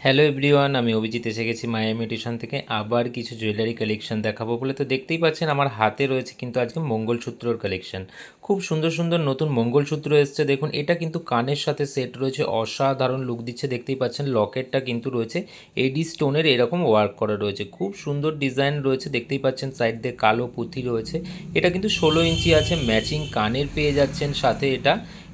Hello everyone, আমি অভিজিৎ এসে গেছি মায়া ইমিটেশন থেকে আবার কিছু জুয়েলারি কালেকশন দেখাবো বলে। তো দেখতেই পাচ্ছেন আমার হাতে রয়েছে কিন্তু আজকে মঙ্গলসূত্রর কালেকশন। খুব সুন্দর সুন্দর নতুন মঙ্গলসূত্র এসছে। দেখুন, এটা কিন্তু কানের সাথে সেট রয়েছে, অসাধারণ লুক দিচ্ছে। দেখতেই পাচ্ছেন লকেটটা কিন্তু রয়েছে এডি স্টোনের এরকম ওয়ার্ক করা রয়েছে, খুব সুন্দর ডিজাইন রয়েছে। দেখতেই পাচ্ছেন সাইড দিয়ে কালো পুঁথি রয়েছে। এটা কিন্তু 16 ইঞ্চি আছে, ম্যাচিং কানের পেয়ে যাচ্ছেন সাথে।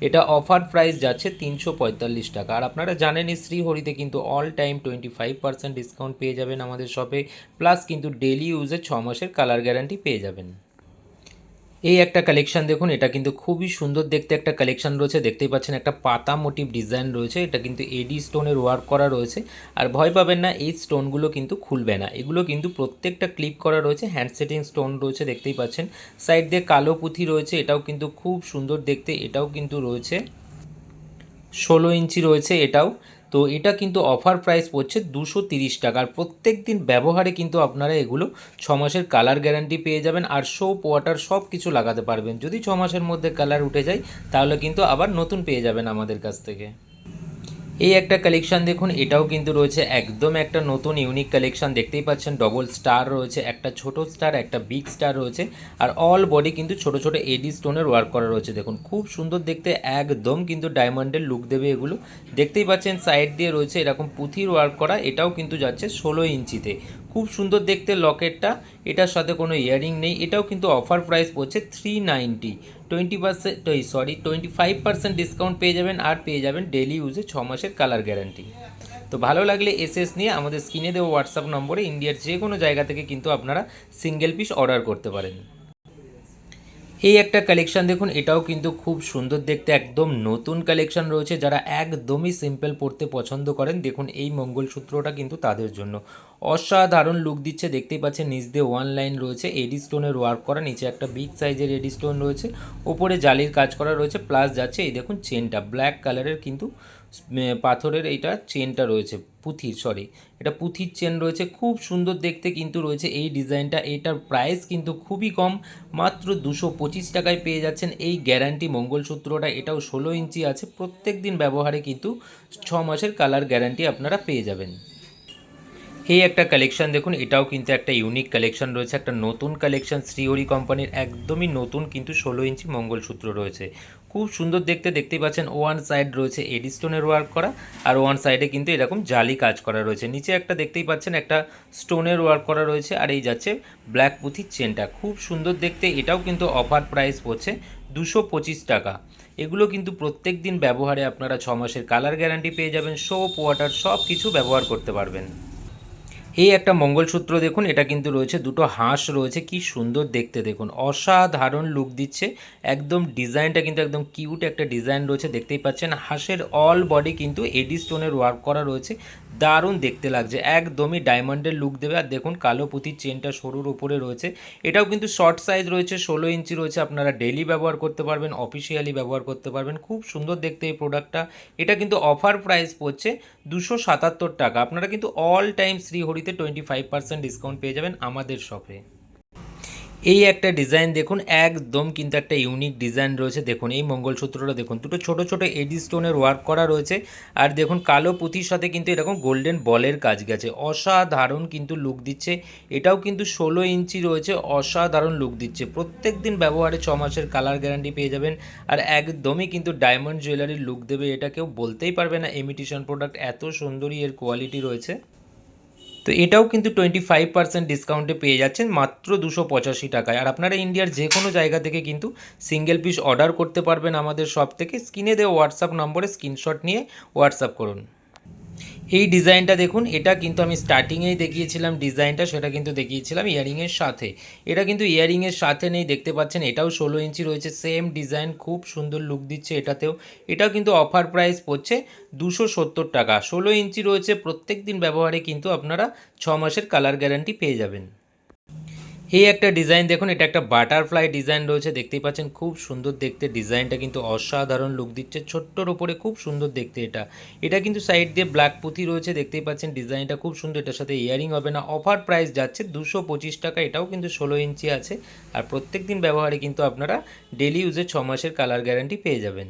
এটা অফার প্রাইস যাচ্ছে 345 টাকা। আর আপনারা জানেনই শ্রীহরিতে কিন্তু অল টাইম 25% ডিসকাউন্ট পেয়ে যাবেন আমাদের শপে। প্লাস কিন্তু ডেলি ইউজে 6 মাসের কালার গ্যারান্টি পেয়ে যাবেন। এই একটা কালেকশন দেখুন, এটা কিন্তু খুবই সুন্দর দেখতে একটা কালেকশন রয়েছে। দেখতেই পাচ্ছেন একটা পাতা মোটিভ ডিজাইন রয়েছে। এটা কিন্তু এডি স্টোনের ওয়ার্ক করা রয়েছে। আর ভয় পাবেন না, এই স্টোনগুলো কিন্তু খুলবে না। এগুলো কিন্তু প্রত্যেকটা ক্লিপ করা রয়েছে, হ্যান্ড সেটিং স্টোন রয়েছে। দেখতেই পাচ্ছেন সাইড দিয়ে কালো পুঁথি রয়েছে। এটাও কিন্তু খুব সুন্দর দেখতে। এটাও কিন্তু রয়েছে 16 ইঞ্চি রয়েছে এটাও। তো এটা কিন্তু অফার প্রাইস পড়ছে 230 টাকা। আর প্রত্যেক দিন ব্যবহারে কিন্তু আপনারা এগুলো 6 মাসের কালার গ্যারান্টি পেয়ে যাবেন। আর সোপ ওয়াটার সব কিছু লাগাতে পারবেন। যদি 6 মাসের মধ্যে কালার উঠে যায় তাহলে কিন্তু আবার নতুন পেয়ে যাবেন আমাদের কাছ থেকে। এই একটা কালেকশন দেখুন, এটাও কিন্তু রয়েছে একদম একটা নতুন ইউনিক কালেকশন। দেখতেই পাচ্ছেন ডবল স্টার রয়েছে, একটা ছোট স্টার একটা বিগ স্টার রয়েছে। আর অল বডি কিন্তু ছোট ছোট এডি স্টোনের ওয়ার্ক করা রয়েছে। দেখুন খুব সুন্দর দেখতে, একদম কিন্তু ডায়মন্ডের লুক দেবে এগুলো। দেখতেই পাচ্ছেন সাইড দিয়ে রয়েছে এরকম পুঁথির ওয়ার্ক করা। এটাও কিন্তু যাচ্ছে 16 ইঞ্চিতে। খুব সুন্দর দেখতে লকেটটা। এটার সাথে কোনো ইয়ারিং নেই। এটাও কিন্তু অফার প্রাইস পড়ছে 390। 25% ডিসকাউন্ট পেয়ে যাবেন। আর পেয়ে যাবেন ডেলি ইউজে 6 মাসের কালার গ্যারান্টি। তো ভালো লাগলে এসএস নিয়ে আমাদের স্ক্রিনে দেওয়া হোয়াটসঅ্যাপ নম্বরে ইন্ডিয়ার যে কোনো জায়গা থেকে কিন্তু আপনারা সিঙ্গেল পিস অর্ডার করতে পারেন। এই একটা কালেকশন দেখুন, এটাও কিন্তু খুব সুন্দর দেখতে, একদম নতুন কালেকশন রয়েছে। যারা একদমই সিম্পল পড়তে পছন্দ করেন, দেখুন এই মঙ্গলসূত্রটা কিন্তু তাদের জন্য অসাধারণ লুক দিচ্ছে। দেখতেই পাচ্ছেন নিচ দিয়ে ওয়ান লাইন রয়েছে, এডি স্টোনের ওয়ার্ক করা। নিচে একটা বিগ সাইজের এডি স্টোন রয়েছে, ওপরে জালির কাজ করা রয়েছে। প্লাস যাচ্ছে এই দেখুন চেনটা ব্ল্যাক কালারের কিন্তু পাথরের এইটা চেনটা রয়েছে, এটা পুঁথির চেন রয়েছে। খুব সুন্দর দেখতে কিন্তু রয়েছে এই ডিজাইনটা। এটার প্রাইস কিন্তু খুবই কম, মাত্র 225 টাকায় পেয়ে যাচ্ছেন এই গ্যারান্টি মঙ্গলসূত্রটা। এটাও 16 ইঞ্চি আছে। প্রত্যেক দিন ব্যবহারে কিন্তু 6 মাসের কালার গ্যারান্টি আপনারা পেয়ে যাবেন। এই একটা কালেকশন দেখুন, এটাও কিন্তু একটা ইউনিক কালেকশন রয়েছে, একটা নতুন কালেকশন। শ্রীহরি কোম্পানির একদমই নতুন কিন্তু 16 ইঞ্চি মঙ্গলসূত্র রয়েছে। খুব সুন্দর দেখতে। দেখতেই পাচ্ছেন ওয়ান সাইড রয়েছে এডি স্টোনের ওয়ার্ক করা, আর ওয়ান সাইডে কিন্তু এরকম জালি কাজ করা রয়েছে। নিচে একটা দেখতেই পাচ্ছেন একটা স্টোনের ওয়ার্ক করা রয়েছে। আর এই যাচ্ছে ব্ল্যাক পুঁথির চেনটা, খুব সুন্দর দেখতে। এটাও কিন্তু অফার প্রাইস পড়ছে 225 টাকা। এগুলো কিন্তু প্রত্যেক দিন ব্যবহারে আপনারা 6 মাসের কালার গ্যারান্টি পেয়ে যাবেন। সোপ ওয়াটার সব কিছু ব্যবহার করতে পারবেন। এই একটা মঙ্গলসূত্র দেখুন, এটা কিন্তু রয়েছে দুটো হাঁস রয়েছে। কি সুন্দর দেখতে দেখুন, অসাধারণ লুক দিচ্ছে। একদম ডিজাইনটা কিন্তু একদম কিউট একটা ডিজাইন রয়েছে। দেখতেই পাচ্ছেন হাঁসের অল বডি কিন্তু এডি স্টোনের ওয়ার্ক করা রয়েছে। দারুণ দেখতে লাগছে, একদমই ডায়মন্ডের লুক দেবে। আর দেখুন কালো পুঁথির চেনটা সরুর উপরে রয়েছে। এটাও কিন্তু শর্ট সাইজ রয়েছে, 16 ইঞ্চি রয়েছে। আপনারা ডেলি ব্যবহার করতে পারবেন, অফিসিয়ালি ব্যবহার করতে পারবেন। খুব সুন্দর দেখতে এই প্রোডাক্টটা। এটা কিন্তু অফার প্রাইস পড়ছে 277 টাকা। আপনারা কিন্তু অল টাইম শ্রীহরিতে 25% ডিসকাউন্ট পেয়ে যাবেন আমাদের শপে। এই একটা ডিজাইন দেখুন, একদম কিন্তু একটা ইউনিক ডিজাইন রয়েছে। দেখুন এই মঙ্গলসূত্রটা দেখুন, দুটো ছোট ছোট এডি স্টোনের ওয়ার্ক করা রয়েছে। আর দেখুন কালো পুঁথির সাথে কিন্তু এরকম গোল্ডেন বলের কাজ গেছে, অসাধারণ কিন্তু লুক দিচ্ছে। এটাও কিন্তু 16 ইঞ্চি রয়েছে, অসাধারণ লুক দিচ্ছে। প্রত্যেক দিন ব্যবহারে 6 মাসের কালার গ্যারান্টি পেয়ে যাবেন। আর একদমই কিন্তু ডায়মন্ড জুয়েলারির লুক দেবে। এটা কেউ বলতেই পারবে না ইমিটেশন প্রোডাক্ট, এত সুন্দরই এর কোয়ালিটি রয়েছে। তো এটাও কিন্তু 25% ডিসকাউন্টে পেয়ে যাচ্ছেন মাত্র 285 টাকায়। আর আপনারা ইন্ডিয়ার যে কোনো জায়গা থেকে কিন্তু সিঙ্গেল পিস অর্ডার করতে পারবেন আমাদের শপ থেকে। স্ক্রিনে দেওয়া হোয়াটসঅ্যাপ নম্বরে স্ক্রিনশট নিয়ে হোয়াটসঅ্যাপ করুন। এই ডিজাইনটা দেখুন, এটা কিন্তু আমি স্টার্টিংয়েই দেখিয়েছিলাম ডিজাইনটা, সেটা কিন্তু দেখিয়েছিলাম ইয়ারিংয়ের সাথে। এটা কিন্তু ইয়ারিংয়ের সাথে নেই, দেখতে পাচ্ছেন। এটাও 16 ইঞ্চি রয়েছে, সেম ডিজাইন, খুব সুন্দর লুক দিচ্ছে এটাতেও। এটাও কিন্তু অফার প্রাইস পড়ছে 270 টাকা। 16 ইঞ্চি রয়েছে, প্রত্যেক দিন ব্যবহারে কিন্তু আপনারা 6 মাসের কালার গ্যারান্টি পেয়ে যাবেন। এই একটা ডিজাইন দেখুন, এটা একটা বাটারফ্লাই ডিজাইন রয়েছে। দেখতেই পাচ্ছেন খুব সুন্দর দেখতে, ডিজাইনটা কিন্তু অসাধারণ লুক দিচ্ছে। ছোট্টর ওপরে খুব সুন্দর দেখতে এটা। এটা কিন্তু সাইড দিয়ে ব্ল্যাক পুঁথি রয়েছে। দেখতেই পাচ্ছেন ডিজাইনটা খুব সুন্দর। এটার সাথে ইয়ারিং হবে না। অফার প্রাইস যাচ্ছে 225 টাকা। এটাও কিন্তু 16 ইঞ্চি আছে। আর প্রত্যেক দিন ব্যবহারে কিন্তু আপনারা ডেলি ইউজে 6 মাসের কালার গ্যারান্টি পেয়ে যাবেন।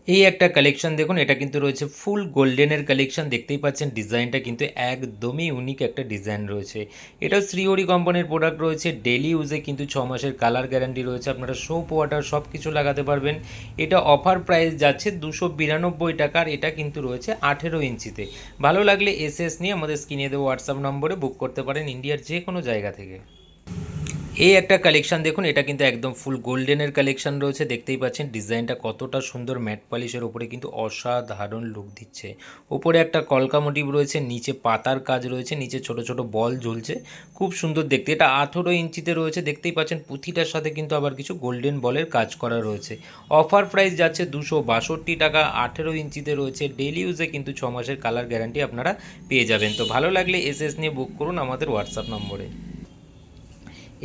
এই একটা কালেকশন দেখুন, এটা কিন্তু রয়েছে ফুল গোল্ডেনের কালেকশন। দেখতেই পাচ্ছেন ডিজাইনটা কিন্তু একদমই ইউনিক একটা ডিজাইন রয়েছে। এটাও শ্রীহরি কোম্পানির প্রোডাক্ট রয়েছে। ডেলি ইউজে কিন্তু 6 মাসের কালার গ্যারান্টি রয়েছে। আপনারা সোপ ওয়াটার সব কিছু লাগাতে পারবেন। এটা অফার প্রাইস যাচ্ছে 292 টাকা, আর এটা কিন্তু রয়েছে 18 ইঞ্চিতে। ভালো লাগলে এসএস নিয়ে আমাদের স্ক্রিনে দেওয়া হোয়াটসঅ্যাপ নম্বরে বুক করতে পারেন ইন্ডিয়ার যে কোনো জায়গা থেকে। এই একটা কালেকশন দেখুন, এটা কিন্তু একদম ফুল গোল্ডেনের কালেকশন রয়েছে। দেখতেই পাচ্ছেন ডিজাইনটা কতটা সুন্দর, ম্যাট পলিশের ওপরে কিন্তু অসাধারণ লুক দিচ্ছে। ওপরে একটা কলকা মোটিভ রয়েছে, নিচে পাতার কাজ রয়েছে, নিচে ছোট ছোট বল ঝুলছে, খুব সুন্দর দেখতে। এটা 18 ইঞ্চিতে রয়েছে। দেখতেই পাচ্ছেন পুঁথিটার সাথে কিন্তু আবার কিছু গোল্ডেন বলের কাজ করা রয়েছে। অফার প্রাইস যাচ্ছে 262 টাকা, 18 ইঞ্চিতে রয়েছে। ডেলি ইউজে কিন্তু 6 মাসের কালার গ্যারান্টি আপনারা পেয়ে যাবেন। তো ভালো লাগলে এসএস নিয়ে বুক করুন আমাদের হোয়াটসঅ্যাপ নম্বরে।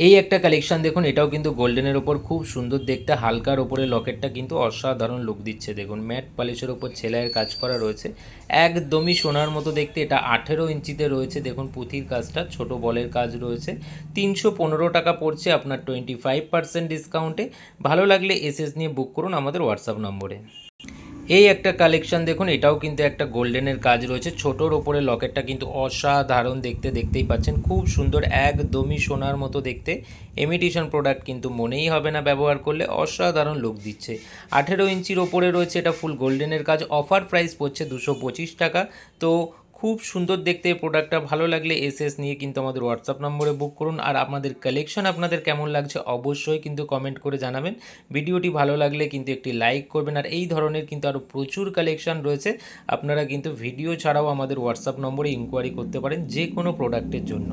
এই একটা কালেকশন দেখুন, এটাও কিন্তু গোল্ডেনের ওপর খুব সুন্দর দেখতে। হালকার ওপরে লকেটটা কিন্তু অসাধারণ লুক দিচ্ছে। দেখুন ম্যাট পলিশের ওপর সেলাইয়ের কাজ করা রয়েছে, একদমই সোনার মতো দেখতে। এটা 18 ইঞ্চিতে রয়েছে। দেখুন পুঁথির কাজটা, ছোট বলের কাজ রয়েছে। 315 টাকা পড়ছে আপনার 25% ডিসকাউন্টে। ভালো লাগলে এসএস নিয়ে বুক করুন আমাদের হোয়াটসঅ্যাপ নম্বরে। এই একটা কালেকশন দেখুন, এটাও কিন্তু একটা গোল্ডেনের কাজ রয়েছে। ছোটোর ওপরে লকেটটা কিন্তু অসাধারণ দেখতে। দেখতেই পাচ্ছেন খুব সুন্দর, একদমই সোনার মতো দেখতে। ইমিটেশন প্রোডাক্ট কিন্তু মনেই হবে না ব্যবহার করলে, অসাধারণ লুক দিচ্ছে। 18 ইঞ্চির ওপরে রয়েছে, এটা ফুল গোল্ডেনের কাজ। অফার প্রাইস পড়ছে 225 টাকা। তো খুব সুন্দর দেখতে এই প্রোডাক্টটা। ভালো লাগলে এসএস নিয়ে কিন্তু আমাদের হোয়াটসঅ্যাপ নম্বরে বুক করুন। আর আমাদের কালেকশন আপনাদের কেমন লাগছে অবশ্যই কিন্তু কমেন্ট করে জানাবেন। ভিডিওটি ভালো লাগলে কিন্তু একটি লাইক করবেন। আর এই ধরনের কিন্তু আরও প্রচুর কালেকশন রয়েছে। আপনারা কিন্তু ভিডিও ছাড়াও আমাদের হোয়াটসঅ্যাপ নম্বরে ইনকোয়ারি করতে পারেন যে কোনো প্রোডাক্টের জন্য।